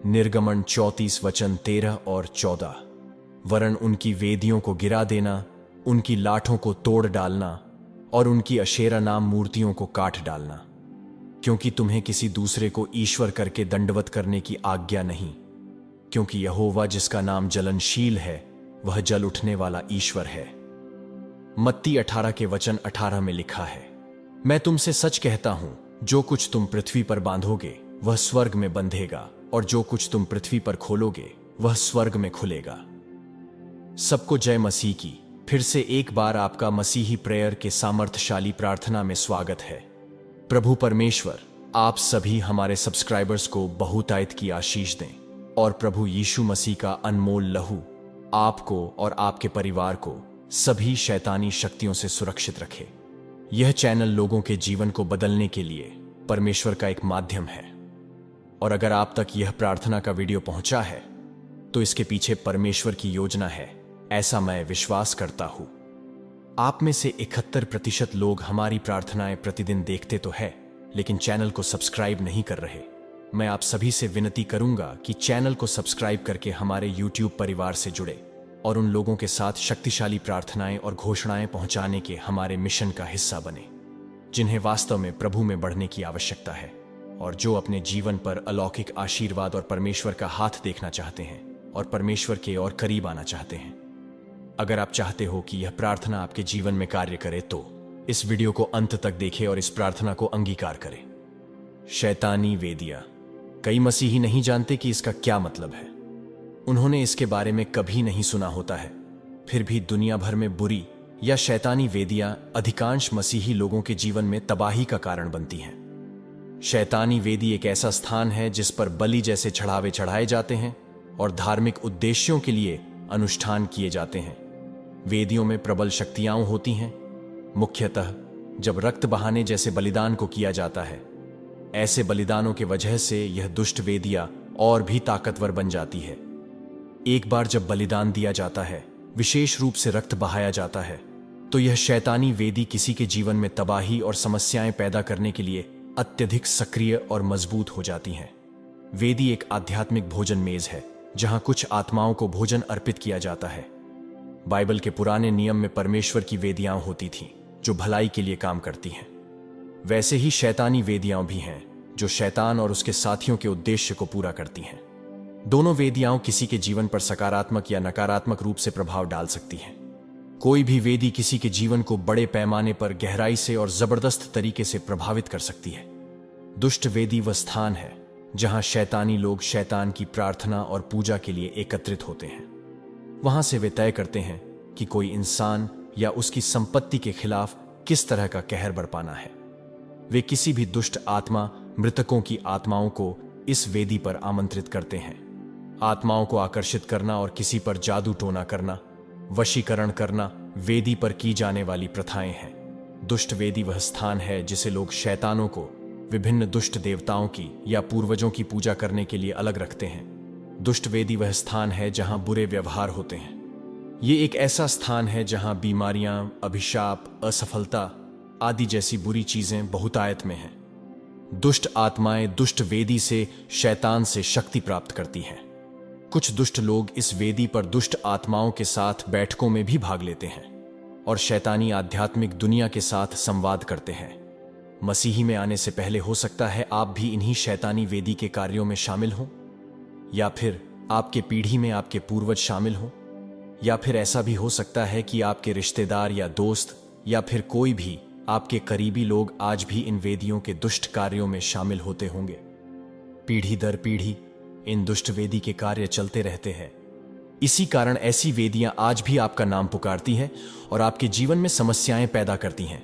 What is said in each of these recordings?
निर्गमन 34 वचन 13 और 14। वरन उनकी वेदियों को गिरा देना, उनकी लाठों को तोड़ डालना और उनकी अशेरा नाम मूर्तियों को काट डालना, क्योंकि तुम्हें किसी दूसरे को ईश्वर करके दंडवत करने की आज्ञा नहीं, क्योंकि यहोवा जिसका नाम जलनशील है वह जल उठने वाला ईश्वर है। मत्ती 18 के वचन 18 में लिखा है, मैं तुमसे सच कहता हूं, जो कुछ तुम पृथ्वी पर बांधोगे वह स्वर्ग में बंधेगा, और जो कुछ तुम पृथ्वी पर खोलोगे वह स्वर्ग में खुलेगा। सबको जय मसीह की। फिर से एक बार आपका मसीही प्रेयर के सामर्थ्यशाली प्रार्थना में स्वागत है। प्रभु परमेश्वर आप सभी हमारे सब्सक्राइबर्स को बहुतायत की आशीष दें, और प्रभु यीशु मसीह का अनमोल लहू आपको और आपके परिवार को सभी शैतानी शक्तियों से सुरक्षित रखे। यह चैनल लोगों के जीवन को बदलने के लिए परमेश्वर का एक माध्यम है, और अगर आप तक यह प्रार्थना का वीडियो पहुंचा है तो इसके पीछे परमेश्वर की योजना है, ऐसा मैं विश्वास करता हूं। आप में से 71% लोग हमारी प्रार्थनाएं प्रतिदिन देखते तो है, लेकिन चैनल को सब्सक्राइब नहीं कर रहे। मैं आप सभी से विनती करूंगा कि चैनल को सब्सक्राइब करके हमारे YouTube परिवार से जुड़े और उन लोगों के साथ शक्तिशाली प्रार्थनाएं और घोषणाएं पहुंचाने के हमारे मिशन का हिस्सा बने, जिन्हें वास्तव में प्रभु में बढ़ने की आवश्यकता है, और जो अपने जीवन पर अलौकिक आशीर्वाद और परमेश्वर का हाथ देखना चाहते हैं और परमेश्वर के और करीब आना चाहते हैं। अगर आप चाहते हो कि यह प्रार्थना आपके जीवन में कार्य करे तो इस वीडियो को अंत तक देखें और इस प्रार्थना को अंगीकार करें। शैतानी वेदियां। कई मसीही नहीं जानते कि इसका क्या मतलब है। उन्होंने इसके बारे में कभी नहीं सुना होता है। फिर भी दुनिया भर में बुरी या शैतानी वेदियां अधिकांश मसीही लोगों के जीवन में तबाही का कारण बनती हैं। शैतानी वेदी एक ऐसा स्थान है जिस पर बलि जैसे चढ़ावे चढ़ाए जाते हैं और धार्मिक उद्देश्यों के लिए अनुष्ठान किए जाते हैं। वेदियों में प्रबल शक्तियां होती हैं, मुख्यतः जब रक्त बहाने जैसे बलिदान को किया जाता है। ऐसे बलिदानों के वजह से यह दुष्ट वेदियां और भी ताकतवर बन जाती है। एक बार जब बलिदान दिया जाता है, विशेष रूप से रक्त बहाया जाता है, तो यह शैतानी वेदी किसी के जीवन में तबाही और समस्याएं पैदा करने के लिए अत्यधिक सक्रिय और मजबूत हो जाती हैं। वेदी एक आध्यात्मिक भोजन मेज है जहां कुछ आत्माओं को भोजन अर्पित किया जाता है। बाइबल के पुराने नियम में परमेश्वर की वेदियां होती थीं जो भलाई के लिए काम करती हैं। वैसे ही शैतानी वेदियां भी हैं जो शैतान और उसके साथियों के उद्देश्य को पूरा करती हैं। दोनों वेदियां किसी के जीवन पर सकारात्मक या नकारात्मक रूप से प्रभाव डाल सकती हैं। कोई भी वेदी किसी के जीवन को बड़े पैमाने पर गहराई से और जबरदस्त तरीके से प्रभावित कर सकती है। दुष्ट वेदी वह स्थान है जहां शैतानी लोग शैतान की प्रार्थना और पूजा के लिए एकत्रित होते हैं। वहां से वे तय करते हैं कि कोई इंसान या उसकी संपत्ति के खिलाफ किस तरह का कहर बरपाना है। वे किसी भी दुष्ट आत्मा, मृतकों की आत्माओं को इस वेदी पर आमंत्रित करते हैं। आत्माओं को आकर्षित करना और किसी पर जादू टोना करना, वशीकरण करना वेदी पर की जाने वाली प्रथाएं हैं। दुष्ट वेदी वह स्थान है जिसे लोग शैतानों को विभिन्न दुष्ट देवताओं की या पूर्वजों की पूजा करने के लिए अलग रखते हैं। दुष्ट वेदी वह स्थान है जहां बुरे व्यवहार होते हैं। ये एक ऐसा स्थान है जहां बीमारियां, अभिशाप, असफलता आदि जैसी बुरी चीजें बहुतायत में हैं। दुष्ट आत्माएं दुष्ट वेदी से शैतान से शक्ति प्राप्त करती हैं। कुछ दुष्ट लोग इस वेदी पर दुष्ट आत्माओं के साथ बैठकों में भी भाग लेते हैं और शैतानी आध्यात्मिक दुनिया के साथ संवाद करते हैं। मसीही में आने से पहले हो सकता है आप भी इन्हीं शैतानी वेदी के कार्यों में शामिल हों, या फिर आपके पीढ़ी में आपके पूर्वज शामिल हों, या फिर ऐसा भी हो सकता है कि आपके रिश्तेदार या दोस्त या फिर कोई भी आपके करीबी लोग आज भी इन वेदियों के दुष्ट कार्यों में शामिल होते होंगे। पीढ़ी दर पीढ़ी इन दुष्ट वेदी के कार्य चलते रहते हैं। इसी कारण ऐसी वेदियां आज भी आपका नाम पुकारती हैं और आपके जीवन में समस्याएं पैदा करती हैं,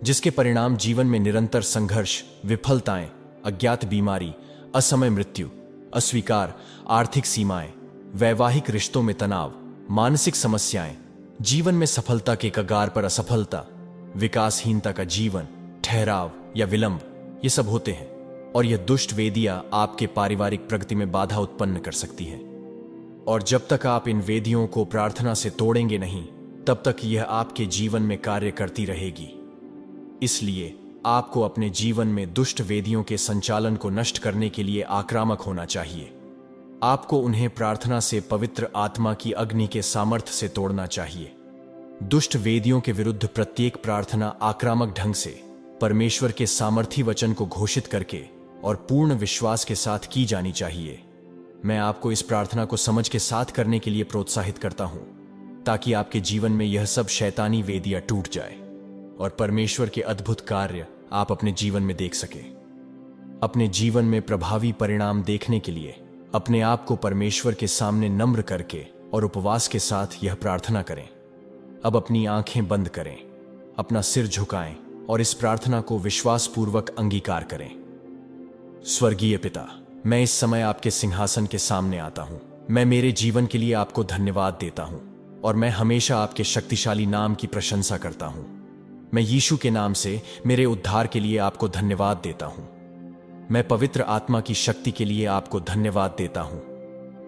जिसके परिणाम जीवन में निरंतर संघर्ष, विफलताएं, अज्ञात बीमारी, असमय मृत्यु, अस्वीकार, आर्थिक सीमाएं, वैवाहिक रिश्तों में तनाव, मानसिक समस्याएं, जीवन में सफलता के कगार पर असफलता, विकासहीनता का जीवन, ठहराव या विलंब, ये सब होते हैं। और यह दुष्ट वेदियां आपके पारिवारिक प्रगति में बाधा उत्पन्न कर सकती है। और जब तक आप इन वेदियों को प्रार्थना से तोड़ेंगे नहीं, तब तक यह आपके जीवन में कार्य करती रहेगी। इसलिए आपको अपने जीवन में दुष्ट वेदियों के संचालन को नष्ट करने के लिए आक्रामक होना चाहिए। आपको उन्हें प्रार्थना से पवित्र आत्मा की अग्नि के सामर्थ्य से तोड़ना चाहिए। दुष्ट वेदियों के विरुद्ध प्रत्येक प्रार्थना आक्रामक ढंग से परमेश्वर के सामर्थी वचन को घोषित करके और पूर्ण विश्वास के साथ की जानी चाहिए। मैं आपको इस प्रार्थना को समझ के साथ करने के लिए प्रोत्साहित करता हूं, ताकि आपके जीवन में यह सब शैतानी वेदियां टूट जाए और परमेश्वर के अद्भुत कार्य आप अपने जीवन में देख सके। अपने जीवन में प्रभावी परिणाम देखने के लिए अपने आप को परमेश्वर के सामने नम्र करके और उपवास के साथ यह प्रार्थना करें। अब अपनी आंखें बंद करें, अपना सिर झुकाएं और इस प्रार्थना को विश्वासपूर्वक अंगीकार करें। स्वर्गीय पिता, मैं इस समय आपके सिंहासन के सामने आता हूं। मैं मेरे जीवन के लिए आपको धन्यवाद देता हूं और मैं हमेशा आपके शक्तिशाली नाम की प्रशंसा करता हूं। मैं यीशु के नाम से मेरे उद्धार के लिए आपको धन्यवाद देता हूं। मैं पवित्र आत्मा की शक्ति के लिए आपको धन्यवाद देता हूं।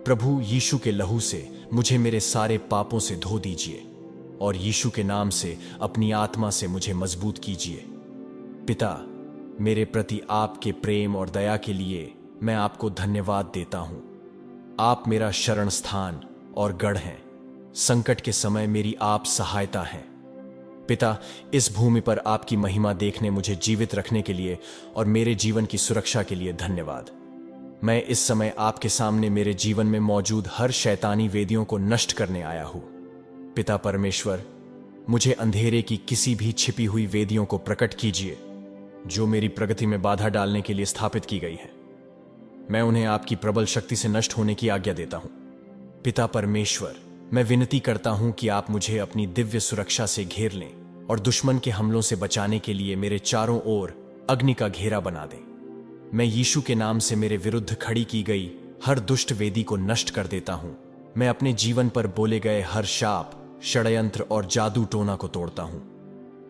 प्रभु यीशु के लहू से मुझे मेरे सारे पापों से धो दीजिए और यीशु के नाम से अपनी आत्मा से मुझे मजबूत कीजिए। पिता, मेरे प्रति आपके प्रेम और दया के लिए मैं आपको धन्यवाद देता हूं। आप मेरा शरण स्थान और गढ़ हैं। संकट के समय मेरी आप सहायता हैं। पिता, इस भूमि पर आपकी महिमा देखने मुझे जीवित रखने के लिए और मेरे जीवन की सुरक्षा के लिए धन्यवाद। मैं इस समय आपके सामने मेरे जीवन में मौजूद हर शैतानी वेदियों को नष्ट करने आया हूं। पिता परमेश्वर, मुझे अंधेरे की किसी भी छिपी हुई वेदियों को प्रकट कीजिए जो मेरी प्रगति में बाधा डालने के लिए स्थापित की गई है। मैं उन्हें आपकी प्रबल शक्ति से नष्ट होने की आज्ञा देता हूं। पिता परमेश्वर, मैं विनती करता हूं कि आप मुझे अपनी दिव्य सुरक्षा से घेर लें और दुश्मन के हमलों से बचाने के लिए मेरे चारों ओर अग्नि का घेरा बना दें। मैं यीशु के नाम से मेरे विरुद्ध खड़ी की गई हर दुष्ट वेदी को नष्ट कर देता हूं। मैं अपने जीवन पर बोले गए हर शाप, षड्यंत्र और जादू टोना को तोड़ता हूं।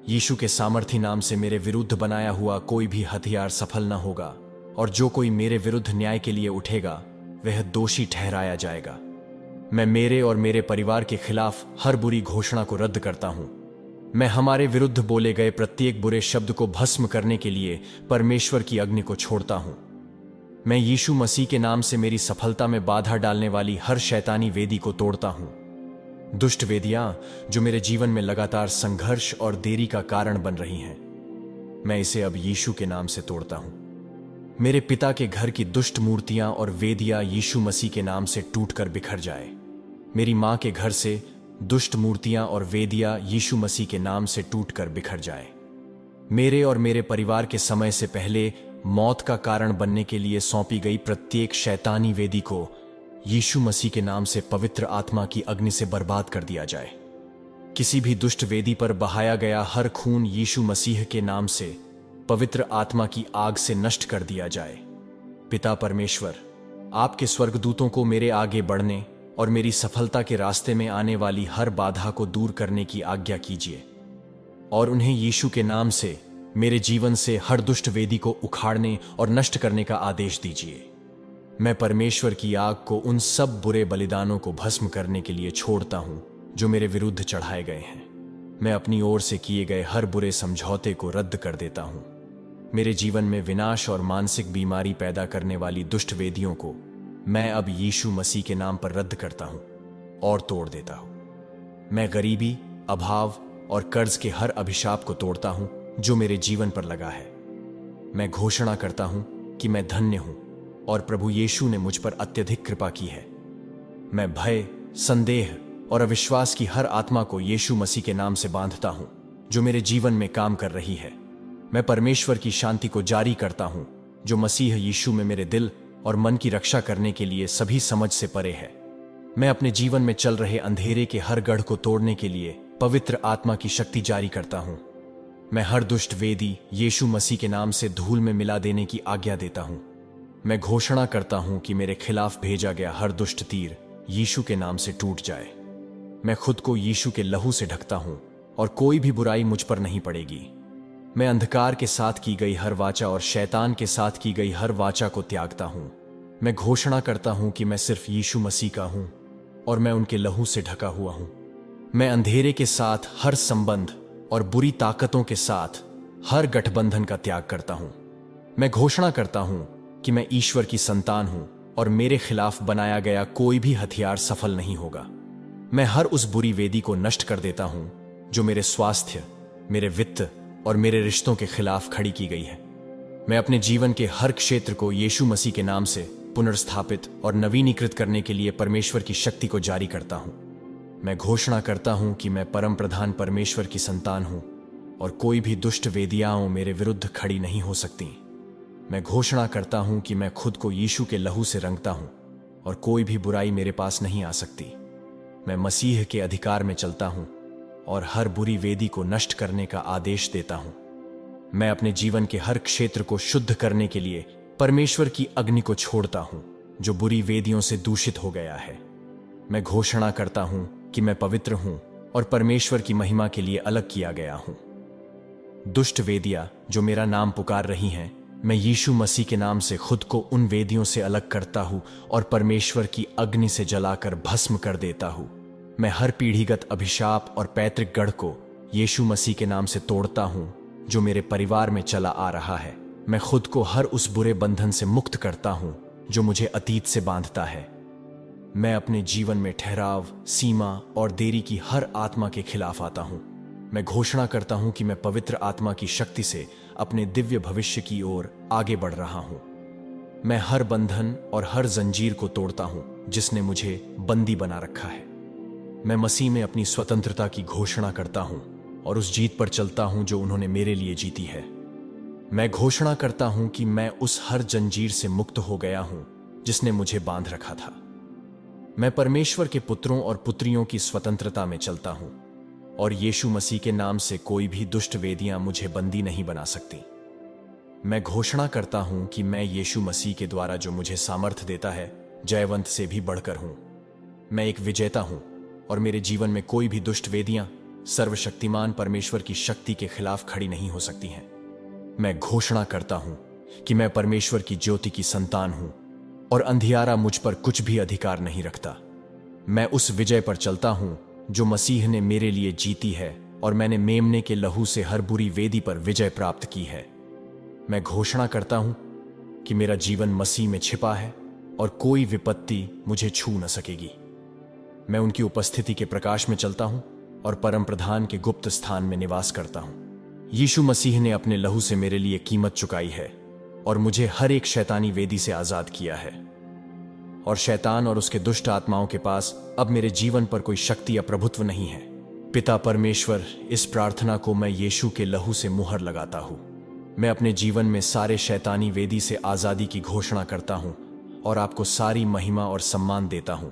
यीशु के सामर्थी नाम से मेरे विरुद्ध बनाया हुआ कोई भी हथियार सफल न होगा और जो कोई मेरे विरुद्ध न्याय के लिए उठेगा वह दोषी ठहराया जाएगा। मैं मेरे और मेरे परिवार के खिलाफ हर बुरी घोषणा को रद्द करता हूं। मैं हमारे विरुद्ध बोले गए प्रत्येक बुरे शब्द को भस्म करने के लिए परमेश्वर की अग्नि को छोड़ता हूं। मैं यीशु मसीह के नाम से मेरी सफलता में बाधा डालने वाली हर शैतानी वेदी को तोड़ता हूं। दुष्ट वेदियां जो मेरे जीवन में लगातार संघर्ष और देरी का कारण बन रही हैं, मैं इसे अब यीशु के नाम से तोड़ता हूं। मेरे पिता के घर की दुष्ट मूर्तियां और वेदियां यीशु मसीह के नाम से टूटकर बिखर जाए। मेरी मां के घर से दुष्ट मूर्तियां और वेदियां यीशु मसीह के नाम से टूटकर बिखर जाए। मेरे और मेरे परिवार के समय से पहले मौत का कारण बनने के लिए सौंपी गई प्रत्येक शैतानी वेदी को यीशु मसीह के नाम से पवित्र आत्मा की अग्नि से बर्बाद कर दिया जाए। किसी भी दुष्ट वेदी पर बहाया गया हर खून यीशु मसीह के नाम से पवित्र आत्मा की आग से नष्ट कर दिया जाए। पिता परमेश्वर, आपके स्वर्गदूतों को मेरे आगे बढ़ने और मेरी सफलता के रास्ते में आने वाली हर बाधा को दूर करने की आज्ञा कीजिए और उन्हें यीशु के नाम से मेरे जीवन से हर दुष्ट वेदी को उखाड़ने और नष्ट करने का आदेश दीजिए। मैं परमेश्वर की आग को उन सब बुरे बलिदानों को भस्म करने के लिए छोड़ता हूं जो मेरे विरुद्ध चढ़ाए गए हैं। मैं अपनी ओर से किए गए हर बुरे समझौते को रद्द कर देता हूं। मेरे जीवन में विनाश और मानसिक बीमारी पैदा करने वाली दुष्ट वेदियों को मैं अब यीशु मसीह के नाम पर रद्द करता हूं और तोड़ देता हूं। मैं गरीबी, अभाव और कर्ज के हर अभिशाप को तोड़ता हूं जो मेरे जीवन पर लगा है। मैं घोषणा करता हूं कि मैं धन्य हूं और प्रभु यीशु ने मुझ पर अत्यधिक कृपा की है। मैं भय, संदेह और अविश्वास की हर आत्मा को यीशु मसीह के नाम से बांधता हूं जो मेरे जीवन में काम कर रही है। मैं परमेश्वर की शांति को जारी करता हूं जो मसीह यीशु में मेरे दिल और मन की रक्षा करने के लिए सभी समझ से परे है। मैं अपने जीवन में चल रहे अंधेरे के हर गढ़ को तोड़ने के लिए पवित्र आत्मा की शक्ति जारी करता हूं। मैं हर दुष्ट वेदी यीशु मसीह के नाम से धूल में मिला देने की आज्ञा देता हूं। मैं घोषणा करता हूं कि मेरे खिलाफ भेजा गया हर दुष्ट तीर यीशु के नाम से टूट जाए। मैं खुद को यीशु के लहू से ढकता हूं और कोई भी बुराई मुझ पर नहीं पड़ेगी। मैं अंधकार के साथ की गई हर वाचा और शैतान के साथ की गई हर वाचा को त्यागता हूं। मैं घोषणा करता हूं कि मैं सिर्फ यीशु मसीह का हूं और मैं उनके लहू से ढका हुआ हूं। मैं अंधेरे के साथ हर संबंध और बुरी ताकतों के साथ हर गठबंधन का त्याग करता हूं। मैं घोषणा करता हूं कि मैं ईश्वर की संतान हूं और मेरे खिलाफ बनाया गया कोई भी हथियार सफल नहीं होगा। मैं हर उस बुरी वेदी को नष्ट कर देता हूं जो मेरे स्वास्थ्य, मेरे वित्त और मेरे रिश्तों के खिलाफ खड़ी की गई है। मैं अपने जीवन के हर क्षेत्र को यीशु मसीह के नाम से पुनर्स्थापित और नवीनीकृत करने के लिए परमेश्वर की शक्ति को जारी करता हूं। मैं घोषणा करता हूं कि मैं परम प्रधान परमेश्वर की संतान हूं और कोई भी दुष्ट वेदियाओं मेरे विरुद्ध खड़ी नहीं हो सकती। मैं घोषणा करता हूं कि मैं खुद को यीशु के लहू से रंगता हूं और कोई भी बुराई मेरे पास नहीं आ सकती। मैं मसीह के अधिकार में चलता हूं और हर बुरी वेदी को नष्ट करने का आदेश देता हूं। मैं अपने जीवन के हर क्षेत्र को शुद्ध करने के लिए परमेश्वर की अग्नि को छोड़ता हूं जो बुरी वेदियों से दूषित हो गया है। मैं घोषणा करता हूं कि मैं पवित्र हूं और परमेश्वर की महिमा के लिए अलग किया गया हूं। दुष्ट वेदियां जो मेरा नाम पुकार रही हैं, मैं यीशु मसीह के नाम से खुद को उन वेदियों से अलग करता हूं और परमेश्वर की अग्नि से जलाकर भस्म कर देता हूं। मैं हर पीढ़ीगत अभिशाप और पैतृक गढ़ को यीशु मसीह के नाम से तोड़ता हूं जो मेरे परिवार में चला आ रहा है। मैं खुद को हर उस बुरे बंधन से मुक्त करता हूं जो मुझे अतीत से बांधता है। मैं अपने जीवन में ठहराव, सीमा और देरी की हर आत्मा के खिलाफ आता हूं। मैं घोषणा करता हूं कि मैं पवित्र आत्मा की शक्ति से अपने दिव्य भविष्य की ओर आगे बढ़ रहा हूं। मैं हर बंधन और हर जंजीर को तोड़ता हूं जिसने मुझे बंदी बना रखा है। मैं मसीह में अपनी स्वतंत्रता की घोषणा करता हूं और उस जीत पर चलता हूं जो उन्होंने मेरे लिए जीती है। मैं घोषणा करता हूं कि मैं उस हर जंजीर से मुक्त हो गया हूं जिसने मुझे बांध रखा था। मैं परमेश्वर के पुत्रों और पुत्रियों की स्वतंत्रता में चलता हूं और यीशु मसीह के नाम से कोई भी दुष्ट वेदियां मुझे बंदी नहीं बना सकती। मैं घोषणा करता हूं कि मैं यीशु मसीह के द्वारा जो मुझे सामर्थ्य देता है, जयवंत से भी बढ़कर हूं। मैं एक विजेता हूं और मेरे जीवन में कोई भी दुष्ट वेदियां सर्वशक्तिमान परमेश्वर की शक्ति के खिलाफ खड़ी नहीं हो सकती हैं। मैं घोषणा करता हूं कि मैं परमेश्वर की ज्योति की संतान हूं और अंधियारा मुझ पर कुछ भी अधिकार नहीं रखता। मैं उस विजय पर चलता हूं जो मसीह ने मेरे लिए जीती है और मैंने मेमने के लहू से हर बुरी वेदी पर विजय प्राप्त की है। मैं घोषणा करता हूं कि मेरा जीवन मसीह में छिपा है और कोई विपत्ति मुझे छू न सकेगी। मैं उनकी उपस्थिति के प्रकाश में चलता हूं और परम प्रधान के गुप्त स्थान में निवास करता हूं। यीशु मसीह ने अपने लहू से मेरे लिए कीमत चुकाई है और मुझे हर एक शैतानी वेदी से आजाद किया है और शैतान और उसके दुष्ट आत्माओं के पास अब मेरे जीवन पर कोई शक्ति या प्रभुत्व नहीं है। पिता परमेश्वर, इस प्रार्थना को मैं यीशु के लहू से मुहर लगाता हूं। मैं अपने जीवन में सारे शैतानी वेदी से आजादी की घोषणा करता हूं और आपको सारी महिमा और सम्मान देता हूं।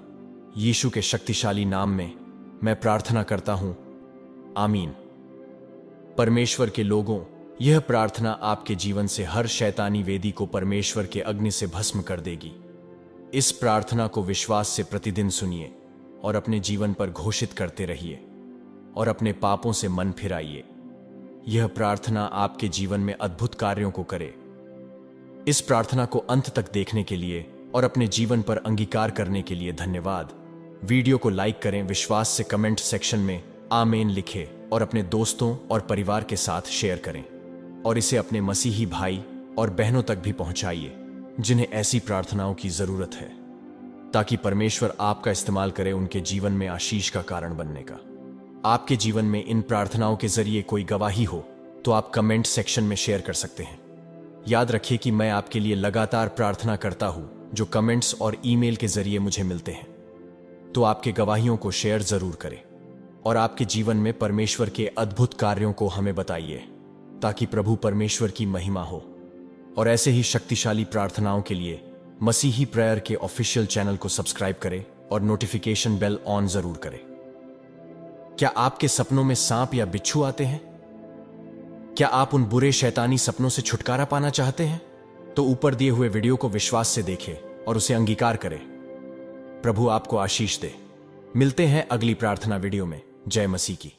यीशु के शक्तिशाली नाम में मैं प्रार्थना करता हूं, आमीन। परमेश्वर के लोगों, यह प्रार्थना आपके जीवन से हर शैतानी वेदी को परमेश्वर के अग्नि से भस्म कर देगी। इस प्रार्थना को विश्वास से प्रतिदिन सुनिए और अपने जीवन पर घोषित करते रहिए और अपने पापों से मन फिराइए। यह प्रार्थना आपके जीवन में अद्भुत कार्यों को करे। इस प्रार्थना को अंत तक देखने के लिए और अपने जीवन पर अंगीकार करने के लिए धन्यवाद। वीडियो को लाइक करें, विश्वास से कमेंट सेक्शन में आमीन लिखें और अपने दोस्तों और परिवार के साथ शेयर करें और इसे अपने मसीही भाई और बहनों तक भी पहुंचाइए जिन्हें ऐसी प्रार्थनाओं की जरूरत है, ताकि परमेश्वर आपका इस्तेमाल करे उनके जीवन में आशीष का कारण बनने का। आपके जीवन में इन प्रार्थनाओं के जरिए कोई गवाही हो तो आप कमेंट सेक्शन में शेयर कर सकते हैं। याद रखिए कि मैं आपके लिए लगातार प्रार्थना करता हूं जो कमेंट्स और ईमेल के जरिए मुझे मिलते हैं। तो आपके गवाहियों को शेयर जरूर करें और आपके जीवन में परमेश्वर के अद्भुत कार्यों को हमें बताइए ताकि प्रभु परमेश्वर की महिमा हो। और ऐसे ही शक्तिशाली प्रार्थनाओं के लिए मसीही प्रेयर के ऑफिशियल चैनल को सब्सक्राइब करें और नोटिफिकेशन बेल ऑन जरूर करें। क्या आपके सपनों में सांप या बिच्छू आते हैं? क्या आप उन बुरे शैतानी सपनों से छुटकारा पाना चाहते हैं? तो ऊपर दिए हुए वीडियो को विश्वास से देखें और उसे अंगीकार करें। प्रभु आपको आशीष दे। मिलते हैं अगली प्रार्थना वीडियो में। जय मसीह की।